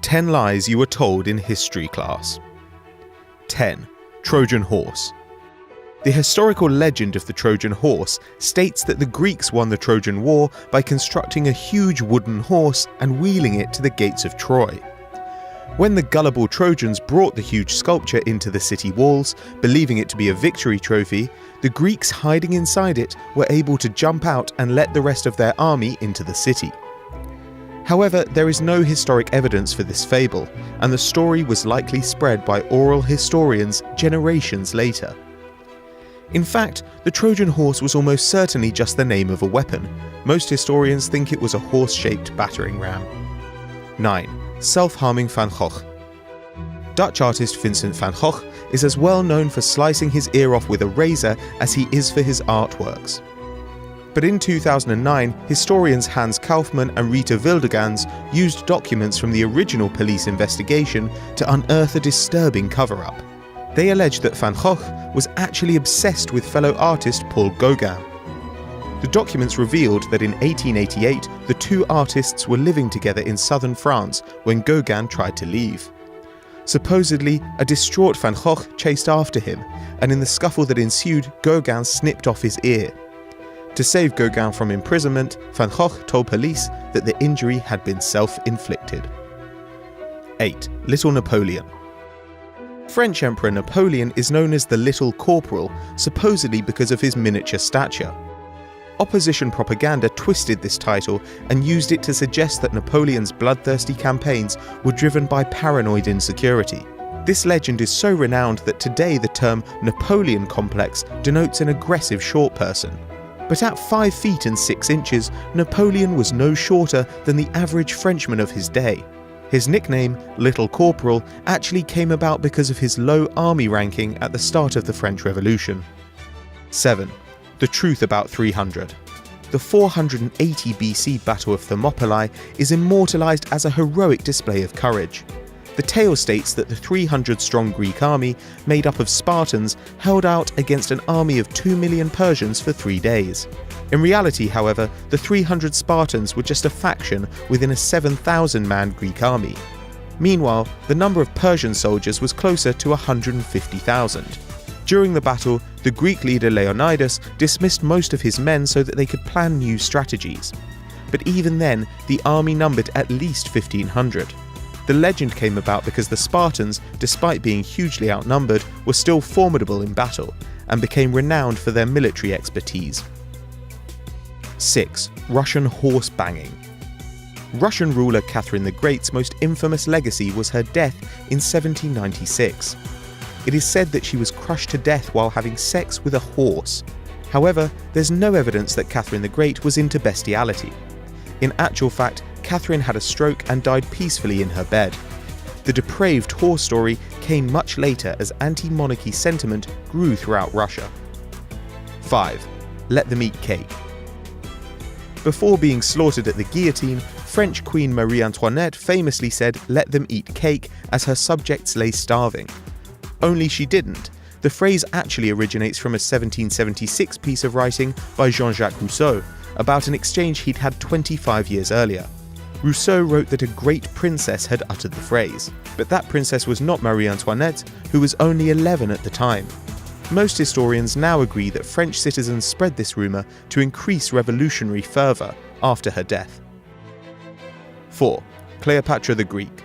10 lies you were told in history class. 10. Trojan horse. The historical legend of the Trojan horse states that the Greeks won the Trojan War by constructing a huge wooden horse and wheeling it to the gates of Troy. When the gullible Trojans brought the huge sculpture into the city walls, believing it to be a victory trophy, the Greeks hiding inside it were able to jump out and let the rest of their army into the city. However, there is no historic evidence for this fable, and the story was likely spread by oral historians generations later. In fact, the Trojan horse was almost certainly just the name of a weapon. Most historians think it was a horse-shaped battering ram. 9. Self-harming Van Gogh. Dutch artist Vincent van Gogh is as well known for slicing his ear off with a razor as he is for his artworks. But in 2009, historians Hans Kaufmann and Rita Wildegans used documents from the original police investigation to unearth a disturbing cover-up. They alleged that Van Gogh was actually obsessed with fellow artist Paul Gauguin. The documents revealed that in 1888, the two artists were living together in southern France when Gauguin tried to leave. Supposedly, a distraught Van Gogh chased after him, and in the scuffle that ensued, Gauguin snipped off his ear. To save Gauguin from imprisonment, Van Gogh told police that the injury had been self-inflicted. 8. Little Napoleon. French Emperor Napoleon is known as the Little Corporal, supposedly because of his miniature stature. Opposition propaganda twisted this title and used it to suggest that Napoleon's bloodthirsty campaigns were driven by paranoid insecurity. This legend is so renowned that today the term Napoleon complex denotes an aggressive short person. But at 5 feet and 6 inches, Napoleon was no shorter than the average Frenchman of his day. His nickname, Little Corporal, actually came about because of his low army ranking at the start of the French Revolution. 7. The truth about 300. The 480 BC Battle of Thermopylae is immortalized as a heroic display of courage. The tale states that the 300-strong Greek army, made up of Spartans, held out against an army of 2 million Persians for 3 days. In reality, however, the 300 Spartans were just a faction within a 7,000-man Greek army. Meanwhile, the number of Persian soldiers was closer to 150,000. During the battle, the Greek leader Leonidas dismissed most of his men so that they could plan new strategies. But even then, the army numbered at least 1,500. The legend came about because the Spartans, despite being hugely outnumbered, were still formidable in battle, and became renowned for their military expertise. 6. Russian horse banging. Russian ruler Catherine the Great's most infamous legacy was her death in 1796. It is said that she was crushed to death while having sex with a horse. However, there's no evidence that Catherine the Great was into bestiality. In actual fact, Catherine had a stroke and died peacefully in her bed. The depraved horse story came much later as anti-monarchy sentiment grew throughout Russia. 5. Let them eat cake. Before being slaughtered at the guillotine, French Queen Marie Antoinette famously said, "Let them eat cake," as her subjects lay starving. Only she didn't. The phrase actually originates from a 1776 piece of writing by Jean-Jacques Rousseau about an exchange he'd had 25 years earlier. Rousseau wrote that a great princess had uttered the phrase, but that princess was not Marie Antoinette, who was only 11 at the time. Most historians now agree that French citizens spread this rumour to increase revolutionary fervour after her death. 4. Cleopatra the Greek.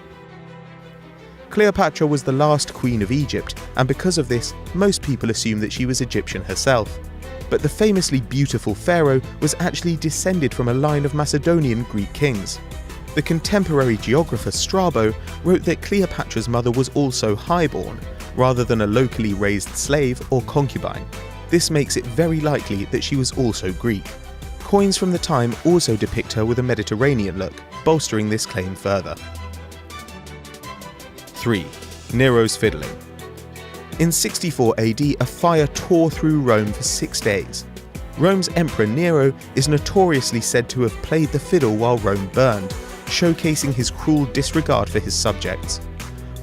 Cleopatra was the last queen of Egypt, and because of this, most people assume that she was Egyptian herself. But the famously beautiful pharaoh was actually descended from a line of Macedonian Greek kings. The contemporary geographer Strabo wrote that Cleopatra's mother was also highborn, rather than a locally raised slave or concubine. This makes it very likely that she was also Greek. Coins from the time also depict her with a Mediterranean look, bolstering this claim further. 3. Nero's fiddling. In 64 AD, a fire tore through Rome for 6 days. Rome's Emperor Nero is notoriously said to have played the fiddle while Rome burned, showcasing his cruel disregard for his subjects.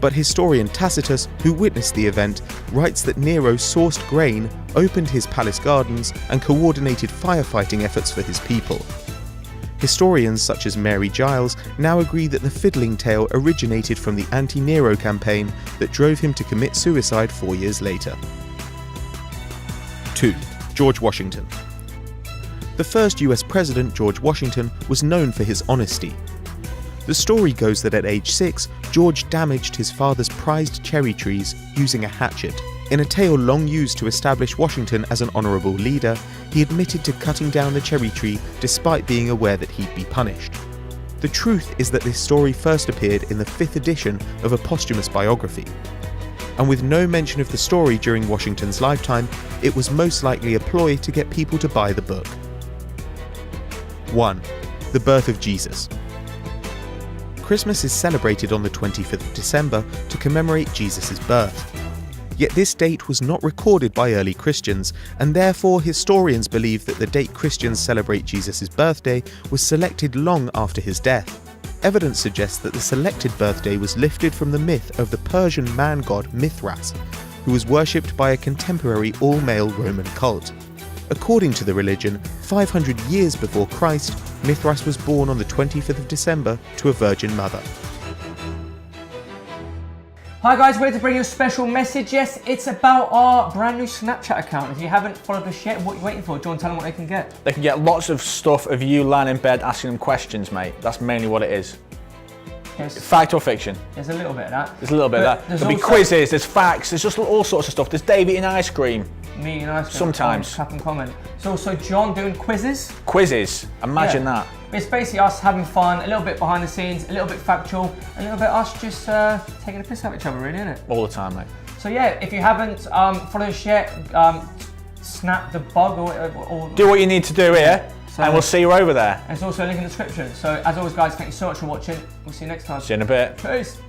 But historian Tacitus, who witnessed the event, writes that Nero sourced grain, opened his palace gardens, and coordinated firefighting efforts for his people. Historians such as Mary Giles now agree that the fiddling tale originated from the anti-Nero campaign that drove him to commit suicide 4 years later. 2. George Washington. The first US president, George Washington, was known for his honesty. The story goes that at age 6, George damaged his father's prized cherry trees using a hatchet. In a tale long used to establish Washington as an honourable leader, he admitted to cutting down the cherry tree despite being aware that he'd be punished. The truth is that this story first appeared in the 5th edition of a posthumous biography. And with no mention of the story during Washington's lifetime, it was most likely a ploy to get people to buy the book. 1. The birth of Jesus. Christmas is celebrated on the 25th of December to commemorate Jesus' birth. Yet this date was not recorded by early Christians, and therefore historians believe that the date Christians celebrate Jesus' birthday was selected long after his death. Evidence suggests that the selected birthday was lifted from the myth of the Persian man-god Mithras, who was worshipped by a contemporary all-male Roman cult. According to the religion, 500 years before Christ, Mithras was born on the 25th of December to a virgin mother. Hi guys, ready to bring you a special message. Yes, it's about our brand new Snapchat account. If you haven't followed us yet, what are you waiting for? Do you want to tell them what they can get? They can get lots of stuff of you lying in bed asking them questions, mate. That's mainly what it is. Fact or fiction? There's a little bit of that. There's a little bit of that. There'll be quizzes, there's facts, there's just all sorts of stuff. There's Dave eating ice cream. Me eating ice cream. Sometimes. Clap and comment. There's also John doing quizzes. Quizzes, imagine that. It's basically us having fun, a little bit behind the scenes, a little bit factual, a little bit us just taking a piss out of each other, really, isn't it? All the time, mate. So yeah, if you haven't followed us yet, snap the bug or do what you need to do here, and we'll see you over there. And there's also a link in the description. So as always guys, thank you so much for watching. We'll see you next time. See you in a bit. Peace.